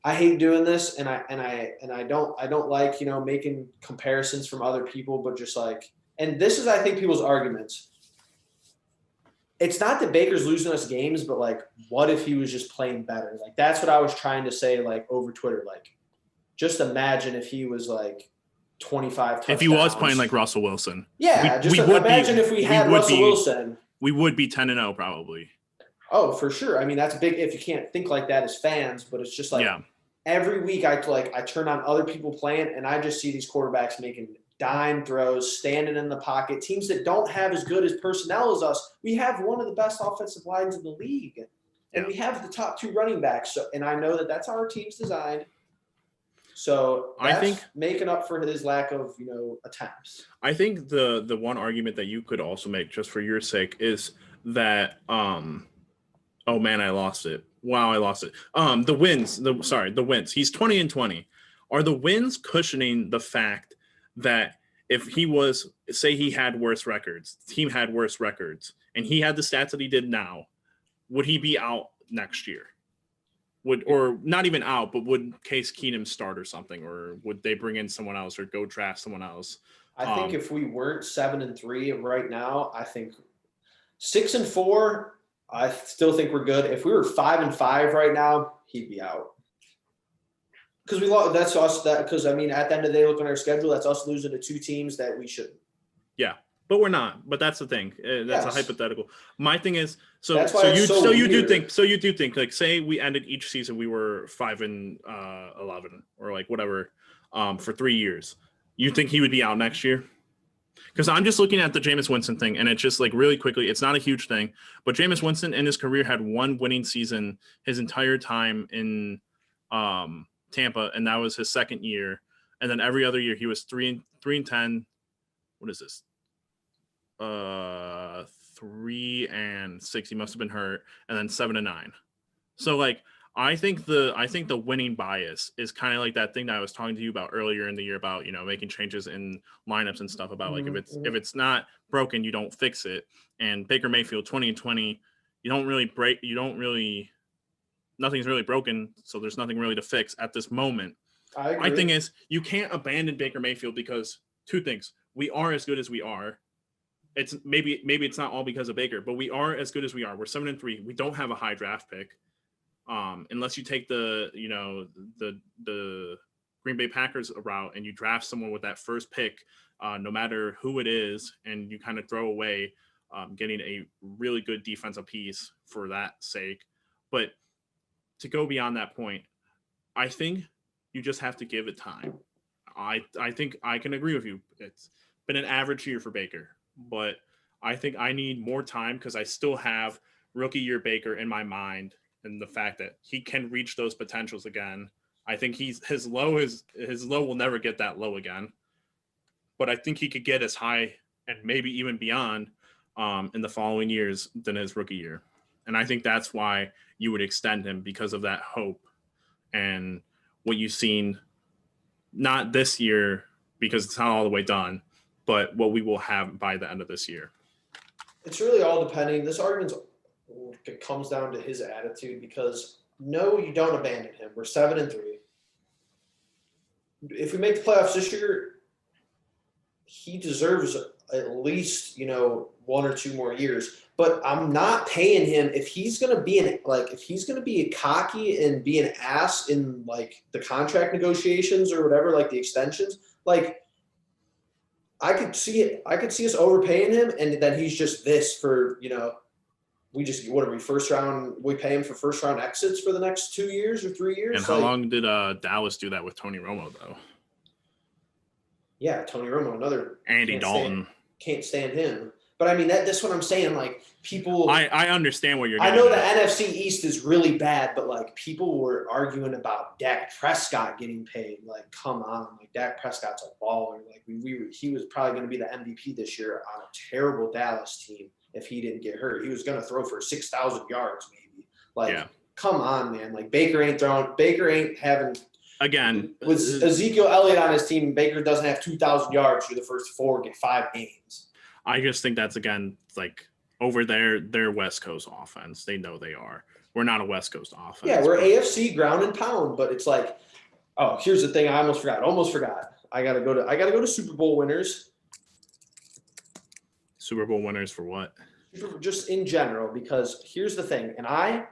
Speaker 2: I hate doing this, and I don't like making comparisons from other people, but just like, and this is I think people's arguments. It's not that Baker's losing us games, but like, what if he was just playing better? Like that's what I was trying to say, like over Twitter. Like, just imagine if he was like 25 touchdowns.
Speaker 1: If he was playing like Russell Wilson,
Speaker 2: yeah. Imagine if we had Russell Wilson,
Speaker 1: we would be 10-0 probably.
Speaker 2: Oh, for sure. I mean, that's a big if. You can't think like that as fans, but it's just like every week I turn on other people playing, and I just see these quarterbacks making dime throws, standing in the pocket. Teams that don't have as good as personnel as us, we have one of the best offensive lines in the league, and we have the top 2 running backs. So, and I know that that's how our team's designed. So I think making up for his lack of attempts.
Speaker 1: I think the one argument that you could also make, just for your sake, is that oh man, I lost it. Wow, I lost it. The wins. He's 20-20. Are the wins cushioning the fact that if he was, say he had worse records, the team had worse records, and he had the stats that he did now, would he be out next year? Or not even out, but would Case Keenum start or something? Or would they bring in someone else or go draft someone else?
Speaker 2: I think if we weren't 7-3 right now, I think 6-4, I still think we're good. If we were 5-5 right now, he'd be out. Because we lost. That's us. Because I mean, at the end of the day, looking at our schedule, that's us losing to 2 teams that we shouldn't.
Speaker 1: Yeah, but we're not. But that's the thing. That's a hypothetical. My thing is, so you do think like, say we ended each season, we were 5-11 or like whatever, for 3 years. You think he would be out next year? Because I'm just looking at the Jameis Winston thing, and it's just like really quickly, it's not a huge thing, but Jameis Winston in his career had 1 winning season his entire time in Tampa, and that was his second year. And then every other year he was 3-10. What is this? 3-6. He must have been hurt, and then 7-9. So like, I think the winning bias is kind of like that thing that I was talking to you about earlier in the year about making changes in lineups and stuff about like if it's not broken, you don't fix it. And Baker Mayfield 20-20, nothing's really broken, so there's nothing really to fix at this moment.
Speaker 2: I agree.
Speaker 1: My thing is, you can't abandon Baker Mayfield because 2 things: we are as good as we are. It's maybe it's not all because of Baker, but we are as good as we are. We're 7-3. We don't have a high draft pick. unless you take the Green Bay Packers route and you draft someone with that first pick, no matter who it is, and you kind of throw away getting a really good defensive piece for that sake. But to go beyond that point, I think you just have to give it time. I think I can agree with you. It's been an average year for Baker, but I think I need more time because I still have rookie year Baker in my mind, and the fact that he can reach those potentials again. I think his low will never get that low again, but I think he could get as high and maybe even beyond in the following years than his rookie year. And I think that's why you would extend him, because of that hope and what you've seen, not this year because it's not all the way done, but what we will have by the end of this year.
Speaker 2: It's really all depending. This argument comes down to his attitude, because no, you don't abandon him. We're 7-3. If we make the playoffs this year, he deserves at least, 1 or 2 more years. But I'm not paying him if he's gonna be cocky and be an ass in like the contract negotiations or whatever, like the extensions. Like, I could see us overpaying him, and then he's just this for, we pay him for first round exits for the next 2 years or 3 years.
Speaker 1: And how long did Dallas do that with Tony Romo though?
Speaker 2: Yeah, Tony Romo, another
Speaker 1: Andy Dalton.
Speaker 2: Can't stand him. But I mean, that's what I'm saying. Like, people.
Speaker 1: I understand what you're.
Speaker 2: I know the NFC East is really bad, but like, people were arguing about Dak Prescott getting paid. Like, come on, like Dak Prescott's a baller. Like, he was probably going to be the MVP this year on a terrible Dallas team if he didn't get hurt. He was going to throw for 6,000 yards maybe. Like, come on, man. Like, Baker ain't having.
Speaker 1: Again,
Speaker 2: with Ezekiel Elliott on his team, Baker doesn't have 2,000 yards through the first 5 games.
Speaker 1: I just think that's, again, like, over their West Coast offense. They know they are. We're not a West Coast offense.
Speaker 2: Yeah, we're AFC ground and pound, but it's like, oh, here's the thing I almost forgot. I gotta go to Super Bowl winners.
Speaker 1: Super Bowl winners for what?
Speaker 2: Just in general, because here's the thing, and I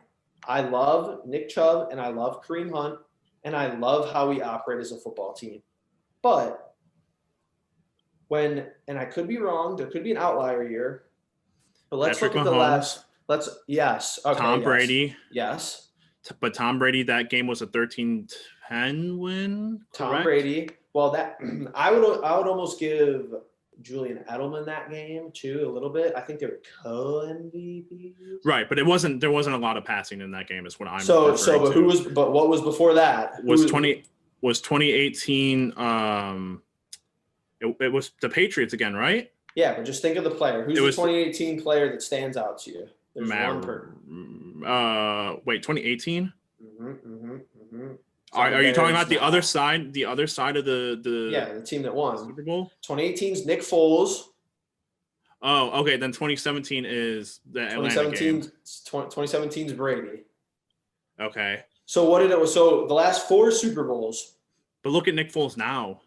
Speaker 2: love Nick Chubb and I love Kareem Hunt and I love how we operate as a football team. But and I could be wrong, there could be an outlier year, but let's
Speaker 1: Patrick
Speaker 2: look at
Speaker 1: Mahomes,
Speaker 2: the last. Yes. Okay.
Speaker 1: Tom Brady.
Speaker 2: Yes.
Speaker 1: But Tom Brady, that game was a 13-10 win. Correct?
Speaker 2: Tom Brady. Well, that I would almost give Julian Edelman that game too a little bit. I think they were co-MVPs. Right,
Speaker 1: but there wasn't a lot of passing in that game. Is what I'm.
Speaker 2: But what was before that?
Speaker 1: Was 2018? It was the Patriots again, right?
Speaker 2: Yeah, but just think of the player. Who's the 2018 player that stands out to you? There's one person.
Speaker 1: Wait, 2018? Are you talking about the other side? The other side of the
Speaker 2: the team that won
Speaker 1: Super Bowl?
Speaker 2: 2018's Nick Foles.
Speaker 1: Oh, okay. Then 2017 is the Atlanta game.
Speaker 2: 2017's Brady.
Speaker 1: Okay.
Speaker 2: So So the last 4 Super Bowls.
Speaker 1: But look at Nick Foles now.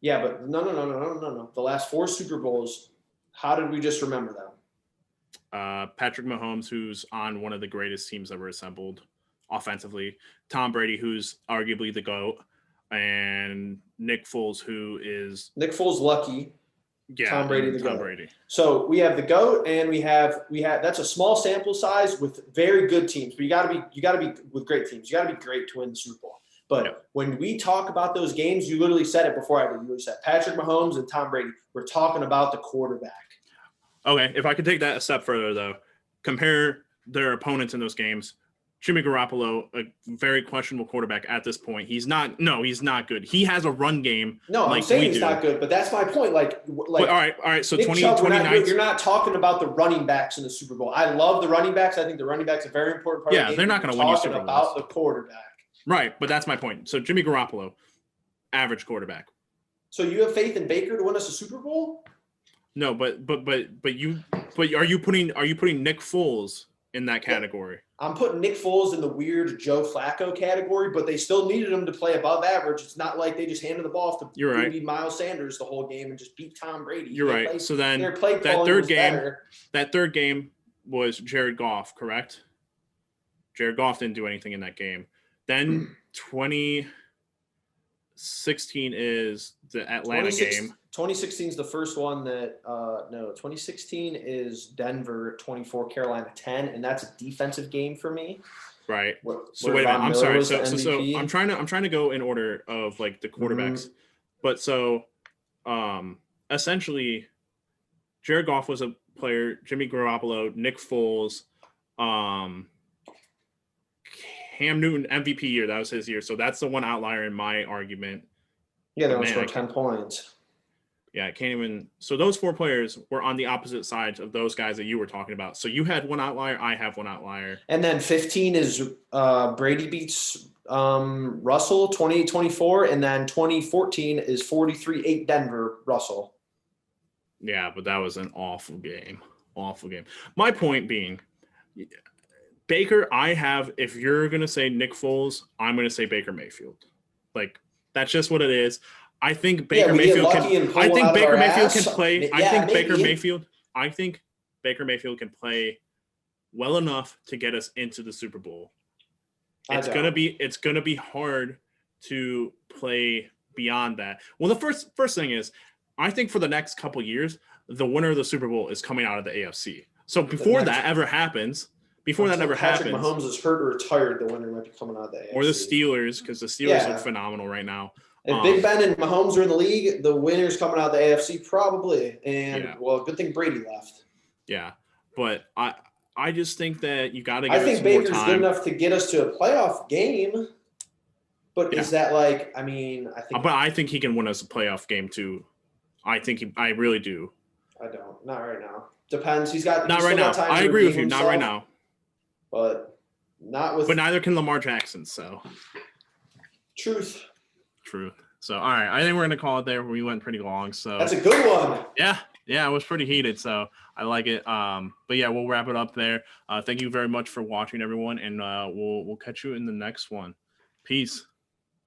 Speaker 2: Yeah, but no. The last 4 Super Bowls, how did we just remember them?
Speaker 1: Patrick Mahomes, who's on one of the greatest teams ever assembled offensively. Tom Brady, who's arguably the GOAT. And Nick Foles, who is...
Speaker 2: Nick Foles lucky.
Speaker 1: Yeah,
Speaker 2: Tom Brady the
Speaker 1: Tom
Speaker 2: GOAT.
Speaker 1: Brady.
Speaker 2: So we have the GOAT, and we have that's a small sample size with very good teams. But you gotta be with great teams. You gotta be great to win the Super Bowl. But when we talk about those games, you literally said it before I did. You literally said Patrick Mahomes and Tom Brady. We're talking about the quarterback.
Speaker 1: Okay, if I could take that a step further, though, compare their opponents in those games. Jimmy Garoppolo, a very questionable quarterback at this point. He's not good. He has a run game.
Speaker 2: No, I'm saying he's not good, but that's my point. But all
Speaker 1: right. So
Speaker 2: Nick
Speaker 1: 2019.
Speaker 2: You're not talking about the running backs in the Super Bowl. I love the running backs. I think the running backs are a very important part of the game.
Speaker 1: They're not going to win you Super Bowls.
Speaker 2: About the quarterback.
Speaker 1: Right, but that's my point. So Jimmy Garoppolo, average quarterback.
Speaker 2: So you have faith in Baker to win us a Super Bowl?
Speaker 1: No, but are you putting Nick Foles in that category?
Speaker 2: I'm putting Nick Foles in the weird Joe Flacco category, but they still needed him to play above average. It's not like they just handed the ball off to Miles Sanders the whole game and just beat Tom Brady.
Speaker 1: You're right. So then that third game was Jared Goff, correct? Jared Goff didn't do anything in that game. Then 2016 is the Atlanta game.
Speaker 2: 2016 is the first one that 2016 is Denver 24, Carolina 10, and that's a defensive game for me.
Speaker 1: Right. So wait a minute. I'm sorry. So I'm trying to go in order of like the quarterbacks. But so essentially Jared Goff was a player, Jimmy Garoppolo, Nick Foles, Cam Newton MVP year. That was his year. So that's the one outlier in my argument.
Speaker 2: Yeah, they only scored 10 points.
Speaker 1: Yeah, I can't even. So those 4 players were on the opposite sides of those guys that you were talking about. So you had one outlier, I have one outlier.
Speaker 2: And then 15 is Brady beats Russell 28-24, and then 2014 is 43-8 Denver Russell.
Speaker 1: Yeah, but that was an awful game. Awful game. My point being, Baker, if you're going to say Nick Foles, I'm going to say Baker Mayfield. Like, that's just what it is. I think Baker Mayfield can play. I think Baker Mayfield can play well enough to get us into the Super Bowl. It's gonna be hard to play beyond that. Well, the first thing is, I think for the next couple years, the winner of the Super Bowl is coming out of the AFC. So before that ever happens, Patrick
Speaker 2: Mahomes is hurt or retired, the winner might be coming out of the AFC.
Speaker 1: Or the Steelers, because the Steelers look phenomenal right now.
Speaker 2: If Big Ben and Mahomes are in the league, the winner's coming out of the AFC probably. And, good thing Brady left.
Speaker 1: Yeah, but I just think that you got to give
Speaker 2: I think Baker's good enough to get us to a playoff game. But is that I think.
Speaker 1: But I think he can win us a playoff game too. I really do.
Speaker 2: I don't. Not right now. Depends. He's got.
Speaker 1: Not right now. I agree with you. Not right now.
Speaker 2: But not with.
Speaker 1: But neither can Lamar Jackson. So.
Speaker 2: Truth.
Speaker 1: So, all right. I think we're going to call it there. We went pretty long. So
Speaker 2: that's a good one.
Speaker 1: Yeah. It was pretty heated. So I like it. But yeah, we'll wrap it up there. Thank you very much for watching, everyone. And we'll catch you in the next one. Peace.